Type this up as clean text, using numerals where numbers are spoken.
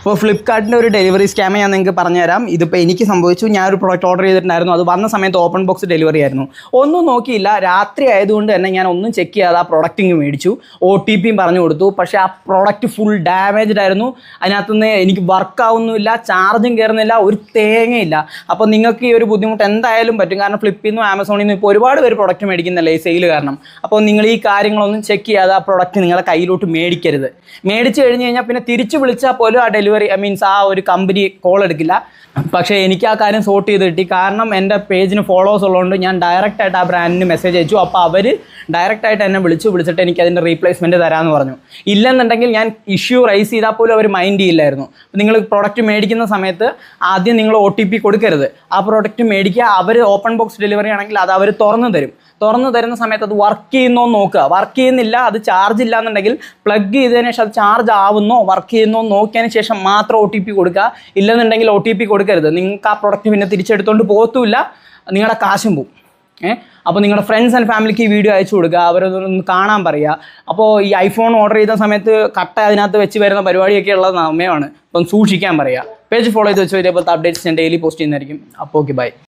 അപ്പോൾ ഫ്ലിപ്കാർട്ടിൻ്റെ ഒരു delivery scam ഞാൻ നിങ്ങൾക്ക് പറഞ്ഞുതരാം. ഇതിപ്പോൾ എനിക്ക് സംഭവിച്ചു. ഞാനൊരു പ്രോഡക്റ്റ് ഓർഡർ ചെയ്തിട്ടുണ്ടായിരുന്നു. അത് വന്ന സമയത്ത് ഓപ്പൺ ബോക്സ് ഡെലിവറി ആയിരുന്നു. ഒന്നും നോക്കിയില്ല, രാത്രി ആയതുകൊണ്ട് തന്നെ ഞാൻ ഒന്നും ചെക്ക് ചെയ്യാതെ ആ പ്രോഡക്റ്റിങ് മേടിച്ചു. OTP പറഞ്ഞു കൊടുത്തു. പക്ഷേ ആ പ്രോഡക്റ്റ് ഫുൾ ഡാമേജ്ഡ് ആയിരുന്നു. അതിനകത്തുനിന്ന് എനിക്ക് വർക്കാവുന്നില്ല, ചാർജും കയറുന്നില്ല, ഒരു തേങ്ങയില്ല. അപ്പോൾ നിങ്ങൾക്ക് ഈ ഒരു ബുദ്ധിമുട്ട് എന്തായാലും പറ്റും. കാരണം ഫ്ലിപ്പിൽ നിന്നും ആമസോണിൽ നിന്നും ഇപ്പോൾ ഒരുപാട് പേര് പ്രോഡക്റ്റ് മേടിക്കുന്നില്ലേ ഈ സെയിൽ കാരണം. അപ്പോൾ നിങ്ങൾ ഈ കാര്യങ്ങളൊന്നും ചെക്ക് ചെയ്യാതെ ആ പ്രോഡക്റ്റ് നിങ്ങളുടെ കയ്യിലോട്ട് മേടിക്കരുത്. മേടിച്ച് കഴിഞ്ഞ് കഴിഞ്ഞാൽ പിന്നെ തിരിച്ച് വിളിച്ചാൽ പോലും ആ ഡെലിവറി മീൻസ് ആ ഒരു കമ്പനി കോൾ എടുക്കില്ല. പക്ഷേ എനിക്ക് ആ കാര്യം സോർട്ട് ചെയ്ത് കിട്ടി. കാരണം എൻ്റെ പേജിന് ഫോളോവേഴ്സ് ഉള്ളതുകൊണ്ട് ഞാൻ ഡയറക്റ്റായിട്ട് ആ ബ്രാൻഡിന് മെസ്സേജ് അയച്ചു. അപ്പോൾ അവർ ഡയറക്റ്റായിട്ട് എന്നെ വിളിച്ചിട്ട് എനിക്ക് അതിൻ്റെ റീപ്ലേസ്മെൻറ്റ് തരാമെന്ന് പറഞ്ഞു. ഇല്ലെന്നുണ്ടെങ്കിൽ ഞാൻ ഇഷ്യൂ റൈസ് ചെയ്താൽ പോലും അവർ മൈൻഡ് ചെയ്യില്ലായിരുന്നു. നിങ്ങൾ പ്രോഡക്റ്റ് മേടിക്കുന്ന സമയത്ത് ആദ്യം നിങ്ങൾ OTP കൊടുക്കരുത്. ആ പ്രോഡക്റ്റ് മേടിക്കുക. അവർ ഓപ്പൺ ബോക്സ് ഡെലിവറി ആണെങ്കിൽ അത് അവർ തുറന്നു തരുന്ന സമയത്ത് അത് വർക്ക് ചെയ്യുന്നോ നോക്കുക. വർക്ക് ചെയ്യുന്നില്ല, അത് ചാർജ് ഇല്ല എന്നുണ്ടെങ്കിൽ പ്ലഗ് ചെയ്തതിന് ശേഷം അത് ചാർജ് ആവുന്നോ വർക്ക് ചെയ്യുന്നോ നോക്കിയതിന് ശേഷം മാത്രം OTP കൊടുക്കുക. ഇല്ലെന്നുണ്ടെങ്കിൽ OTP കൊടുക്കരുത്. നിങ്ങൾക്ക് ആ പ്രോഡക്റ്റ് പിന്നെ തിരിച്ചെടുത്തുകൊണ്ട് പോകത്തുമില്ല, നിങ്ങളുടെ കാശും പോവും. അപ്പോൾ നിങ്ങളുടെ ഫ്രണ്ട്സ് ആൻഡ് ഫാമിലിക്ക് ഈ വീഡിയോ അയച്ചു കൊടുക്കുക, അവരൊന്ന് കാണാൻ പറയുക. അപ്പോൾ ഈ ഐഫോൺ ഓർഡർ ചെയ്ത സമയത്ത് കട്ട അതിനകത്ത് വെച്ച് വരുന്ന പരിപാടിയൊക്കെ ഉള്ള സമയമാണ്. അപ്പം സൂക്ഷിക്കാൻ പറയുക. പേജ് ഫോളോ ചെയ്ത് വെച്ചോ. ഇതേപോലത്തെ അപ്ഡേറ്റ്സ് ഞാൻ ഡെയിലി പോസ്റ്റ് ചെയ്യുന്നതായിരിക്കും. അപ്പോൾ ഓക്കെ, ബൈ.